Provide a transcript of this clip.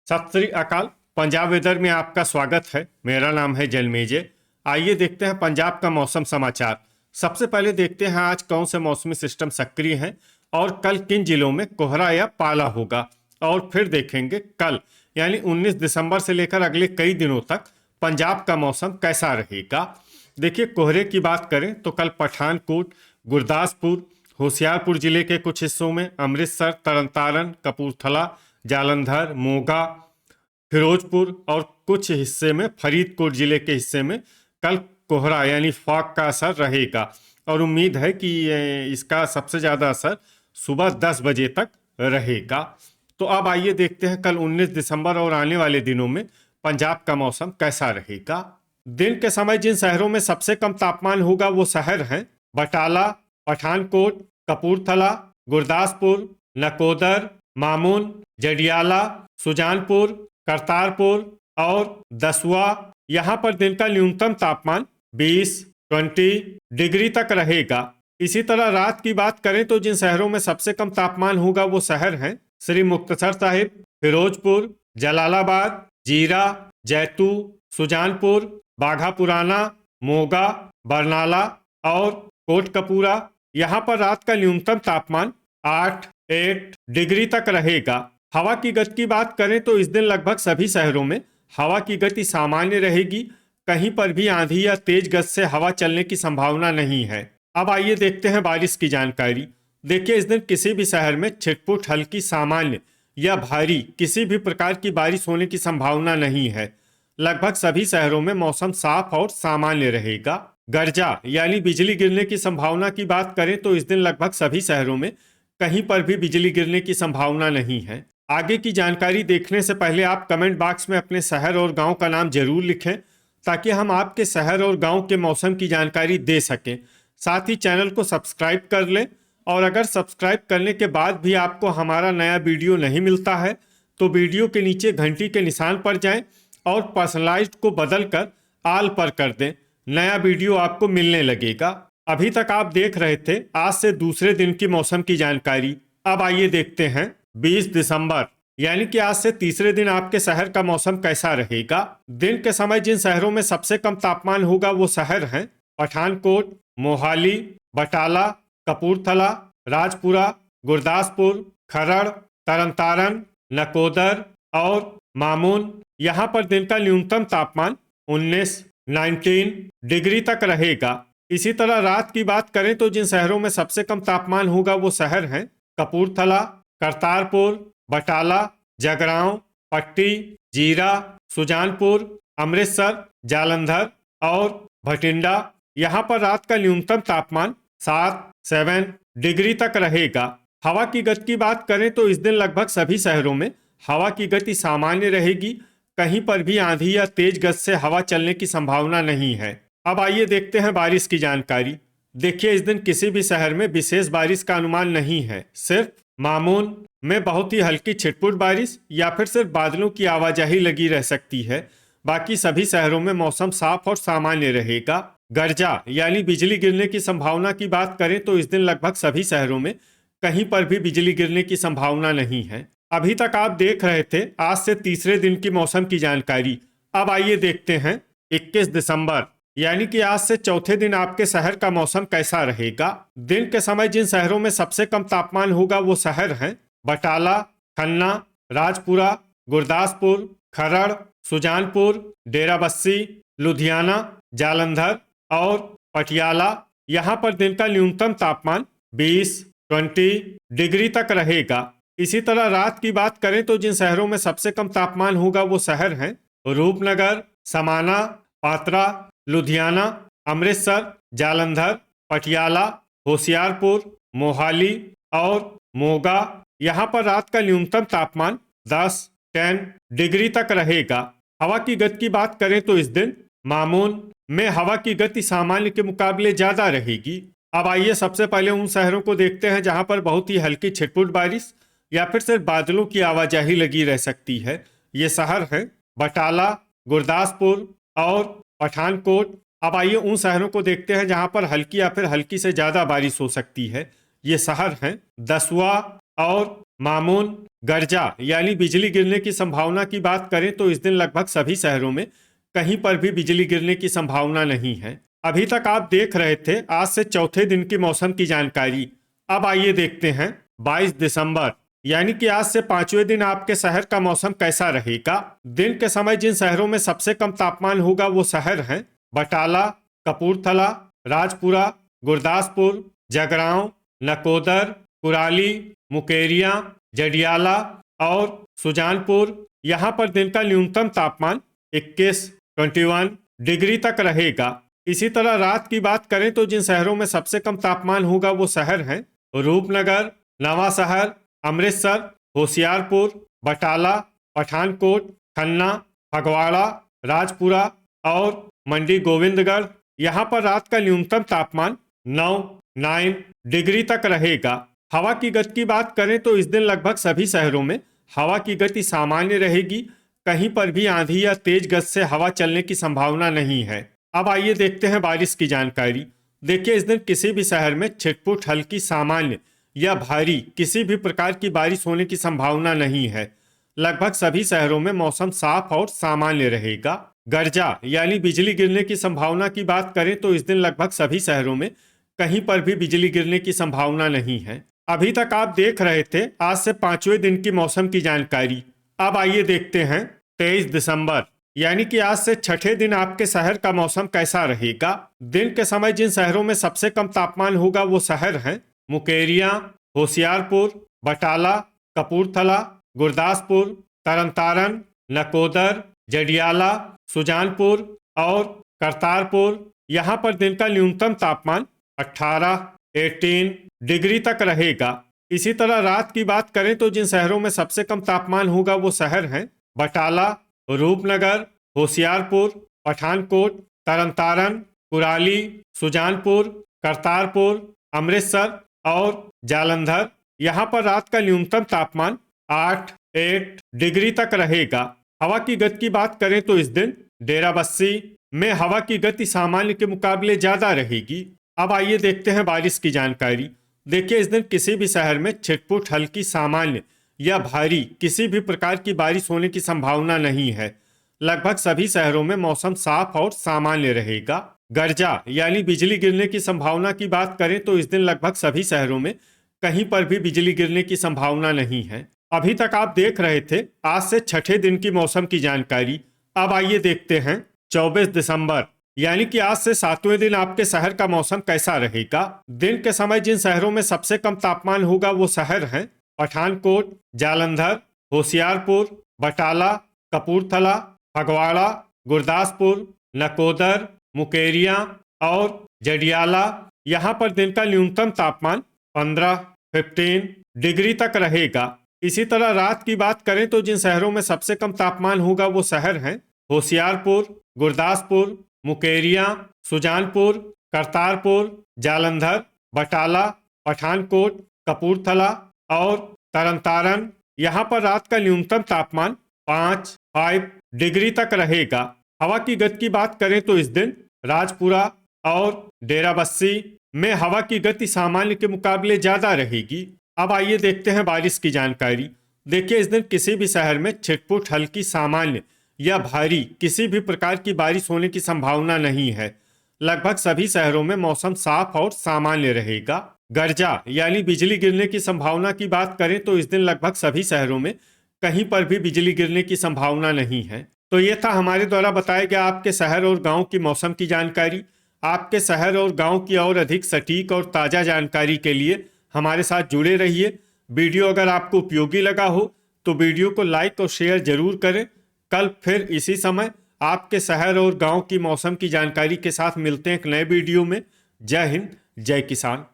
सत श्री अकाल। पंजाब वेदर में आपका स्वागत है। मेरा नाम है जन्मेजय। आइए देखते हैं पंजाब का मौसम समाचार। सबसे पहले देखते हैं आज कौन से मौसमी सिस्टम सक्रिय हैं और कल किन जिलों में कोहरा या पाला होगा। और फिर देखेंगे कल यानी 19 दिसंबर से लेकर अगले कई दिनों तक पंजाब का मौसम कैसा रहेगा। देखिए, कोहरे की बात करें तो कल पठानकोट, गुरदासपुर, होशियारपुर जिले के कुछ हिस्सों में, अमृतसर, तरनतारन, कपूरथला, जालंधर, मोगा, फिरोजपुर और कुछ हिस्से में फरीदकोट जिले के हिस्से में कल कोहरा यानी फॉग का असर रहेगा। और उम्मीद है कि इसका सबसे ज़्यादा असर सुबह 10 बजे तक रहेगा। तो अब आइए देखते हैं कल 19 दिसंबर और आने वाले दिनों में पंजाब का मौसम कैसा रहेगा। दिन के समय जिन शहरों में सबसे कम तापमान होगा वो शहर हैं बटाला, पठानकोट, कपूरथला, गुरदासपुर, नकोदर, मामून, जडियाला, सुजानपुर, करतारपुर और दसुआ। यहाँ पर दिन का न्यूनतम तापमान 20 डिग्री तक रहेगा। इसी तरह रात की बात करें तो जिन शहरों में सबसे कम तापमान होगा वो शहर हैं श्री मुक्तसर साहिब, फिरोजपुर, जलालाबाद, जीरा, जैतू, सुजानपुर, बाघा पुराना, मोगा, बरनाला और कोटकपूरा। यहाँ पर रात का न्यूनतम तापमान 8 डिग्री तक रहेगा। हवा की गति की बात करें तो इस दिन लगभग सभी शहरों में हवा की गति सामान्य रहेगी। कहीं पर भी आंधी या तेज गति से हवा चलने की संभावना नहीं है। अब आइए देखते हैं बारिश की जानकारी। देखिए, इस दिन किसी भी शहर में छिटपुट, हल्की, सामान्य या भारी किसी भी प्रकार की बारिश होने की संभावना नहीं है। लगभग सभी शहरों में मौसम साफ और सामान्य रहेगा। गर्जा यानी बिजली गिरने की संभावना की बात करें तो इस दिन लगभग सभी शहरों में कहीं पर भी बिजली गिरने की संभावना नहीं है। आगे की जानकारी देखने से पहले आप कमेंट बॉक्स में अपने शहर और गांव का नाम जरूर लिखें ताकि हम आपके शहर और गांव के मौसम की जानकारी दे सकें। साथ ही चैनल को सब्सक्राइब कर लें और अगर सब्सक्राइब करने के बाद भी आपको हमारा नया वीडियो नहीं मिलता है तो वीडियो के नीचे घंटी के निशान पर जाएं और पर्सनलाइज्ड को बदलकर आल पर कर दें। नया वीडियो आपको मिलने लगेगा। अभी तक आप देख रहे थे आज से दूसरे दिन की मौसम की जानकारी। अब आइए देखते हैं 20 दिसंबर यानी कि आज से तीसरे दिन आपके शहर का मौसम कैसा रहेगा। दिन के समय जिन शहरों में सबसे कम तापमान होगा वो शहर हैं पठानकोट, मोहाली, बटाला, कपूरथला, राजपुरा, गुरदासपुर, खरड़, तरनतारन, नकोदर और मामून। यहाँ पर दिन का न्यूनतम तापमान 19 डिग्री तक रहेगा। इसी तरह रात की बात करें तो जिन शहरों में सबसे कम तापमान होगा वो शहर हैं कपूरथला, करतारपुर, बटाला, जगरांव, पट्टी, जीरा, सुजानपुर, अमृतसर, जालंधर और भटिंडा। यहाँ पर रात का न्यूनतम तापमान 7 डिग्री तक रहेगा। हवा की गति की बात करें तो इस दिन लगभग सभी शहरों में हवा की गति सामान्य रहेगी। कहीं पर भी आंधी या तेज गति से हवा चलने की संभावना नहीं है। अब आइए देखते हैं बारिश की जानकारी। देखिए, इस दिन किसी भी शहर में विशेष बारिश का अनुमान नहीं है। सिर्फ मामून में बहुत ही हल्की छिटपुट बारिश या फिर सिर्फ बादलों की आवाजाही लगी रह सकती है। बाकी सभी शहरों में मौसम साफ और सामान्य रहेगा। गर्जा यानी बिजली गिरने की संभावना की बात करें तो इस दिन लगभग सभी शहरों में कहीं पर भी बिजली गिरने की संभावना नहीं है। अभी तक आप देख रहे थे आज से तीसरे दिन की मौसम की जानकारी। अब आइए देखते हैं 21 दिसंबर यानी कि आज से चौथे दिन आपके शहर का मौसम कैसा रहेगा। दिन के समय जिन शहरों में सबसे कम तापमान होगा वो शहर हैं बटाला, खन्ना, राजपुरा, गुरदासपुर, खरड़, सुजानपुर, डेराबस्सी, लुधियाना, जालंधर और पटियाला। यहाँ पर दिन का न्यूनतम तापमान 20 डिग्री तक रहेगा। इसी तरह रात की बात करें तो जिन शहरों में सबसे कम तापमान होगा वो शहर हैं रूपनगर, समाना, पात्रा, लुधियाना, अमृतसर, जालंधर, पटियाला, होशियारपुर, मोहाली और मोगा। यहाँ पर रात का न्यूनतम तापमान 10 डिग्री तक रहेगा। हवा की गति की बात करें तो इस दिन मामून में हवा की गति सामान्य के मुकाबले ज्यादा रहेगी। अब आइए सबसे पहले उन शहरों को देखते हैं जहां पर बहुत ही हल्की छिटपुट बारिश या फिर सिर्फ बादलों की आवाजाही लगी रह सकती है। ये शहर हैं बटाला, गुरदासपुर और पठानकोट। अब आइए उन शहरों को देखते हैं जहां पर हल्की या फिर हल्की से ज्यादा बारिश हो सकती है। ये शहर हैं दसुआ और मामून, गर्जा यानी बिजली गिरने की संभावना की बात करें तो इस दिन लगभग सभी शहरों में कहीं पर भी बिजली गिरने की संभावना नहीं है। अभी तक आप देख रहे थे आज से चौथे दिन की मौसम की जानकारी। अब आइए देखते हैं 22 दिसंबर यानी कि आज से पांचवें दिन आपके शहर का मौसम कैसा रहेगा। दिन के समय जिन शहरों में सबसे कम तापमान होगा वो शहर हैं बटाला, कपूरथला, राजपुरा, गुरदासपुर, जगरांव, नकोदर, कुराली, मुकेरिया, जडियाला और सुजानपुर। यहाँ पर दिन का न्यूनतम तापमान 21 डिग्री तक रहेगा। इसी तरह रात की बात करें तो जिन शहरों में सबसे कम तापमान होगा वो शहर हैं रूपनगर, नवा शहर, अमृतसर, होशियारपुर, बटाला, पठानकोट, खन्ना, फगवाड़ा, राजपुरा और मंडी गोविंदगढ़। यहाँ पर रात का न्यूनतम तापमान 9 डिग्री तक रहेगा। हवा की गति की बात करें तो इस दिन लगभग सभी शहरों में हवा की गति सामान्य रहेगी। कहीं पर भी आंधी या तेज गति से हवा चलने की संभावना नहीं है। अब आइए देखते हैं बारिश की जानकारी। देखिए इस दिन किसी भी शहर में छिटपुट हल्की सामान्य या भारी किसी भी प्रकार की बारिश होने की संभावना नहीं है। लगभग सभी शहरों में मौसम साफ और सामान्य रहेगा। गर्जा यानी बिजली गिरने की संभावना की बात करें तो इस दिन लगभग सभी शहरों में कहीं पर भी बिजली गिरने की संभावना नहीं है। अभी तक आप देख रहे थे आज से पांचवें दिन की मौसम की जानकारी। अब आइए देखते हैं 23 दिसंबर यानी कि आज से छठे दिन आपके शहर का मौसम कैसा रहेगा। दिन के समय जिन शहरों में सबसे कम तापमान होगा वो शहर हैं मुकेरिया, होशियारपुर, बटाला, कपूरथला, गुरदासपुर, तरनतारन, नकोदर, जडियाला, सुजानपुर और करतारपुर। यहाँ पर दिन का न्यूनतम तापमान 18 डिग्री तक रहेगा। इसी तरह रात की बात करें तो जिन शहरों में सबसे कम तापमान होगा वो शहर हैं बटाला, रूपनगर, होशियारपुर, पठानकोट, तरनतारन, कुराली, सुजानपुर, करतारपुर, अमृतसर और जालंधर। यहाँ पर रात का न्यूनतम तापमान 8 डिग्री तक रहेगा। हवा की गति की बात करें तो इस दिन डेराबस्सी में हवा की गति सामान्य के मुकाबले ज्यादा रहेगी। अब आइए देखते हैं बारिश की जानकारी। देखिए इस दिन किसी भी शहर में छिटपुट हल्की सामान्य या भारी किसी भी प्रकार की बारिश होने की संभावना नहीं है। लगभग सभी शहरों में मौसम साफ और सामान्य रहेगा। गर्जा यानी बिजली गिरने की संभावना की बात करें तो इस दिन लगभग सभी शहरों में कहीं पर भी बिजली गिरने की संभावना नहीं है। अभी तक आप देख रहे थे आज से छठे दिन की मौसम की जानकारी। अब आइए देखते हैं 24 दिसंबर यानी कि आज से सातवें दिन आपके शहर का मौसम कैसा रहेगा। दिन के समय जिन शहरों में सबसे कम तापमान होगा वो शहर हैं पठानकोट, जालंधर, होशियारपुर, बटाला, कपूरथला, फगवाड़ा, गुरदासपुर, नकोदर, मुकेरिया और जडियाला। यहाँ पर दिन का न्यूनतम तापमान 15 डिग्री तक रहेगा। इसी तरह रात की बात करें तो जिन शहरों में सबसे कम तापमान होगा वो शहर हैं होशियारपुर, गुरदासपुर, मुकेरिया, सुजानपुर, करतारपुर, जालंधर, बटाला, पठानकोट, कपूरथला और तरनतारन। यहाँ पर रात का न्यूनतम तापमान 5 डिग्री तक रहेगा। हवा की गति की बात करें तो इस दिन राजपुरा और डेराबस्सी में हवा की गति सामान्य के मुकाबले ज्यादा रहेगी। अब आइए देखते हैं बारिश की जानकारी। देखिए इस दिन किसी भी शहर में छिटपुट हल्की सामान्य या भारी किसी भी प्रकार की बारिश होने की संभावना नहीं है। लगभग सभी शहरों में मौसम साफ और सामान्य रहेगा। गर्जा यानी बिजली गिरने की संभावना की बात करें तो इस दिन लगभग सभी शहरों में कहीं पर भी बिजली गिरने की संभावना नहीं है। तो ये था हमारे द्वारा बताया गया आपके शहर और गांव की मौसम की जानकारी। आपके शहर और गांव की और अधिक सटीक और ताज़ा जानकारी के लिए हमारे साथ जुड़े रहिए। वीडियो अगर आपको उपयोगी लगा हो तो वीडियो को लाइक और शेयर जरूर करें। कल फिर इसी समय आपके शहर और गांव की मौसम की जानकारी के साथ मिलते हैं एक नए वीडियो में। जय हिंद, जय किसान।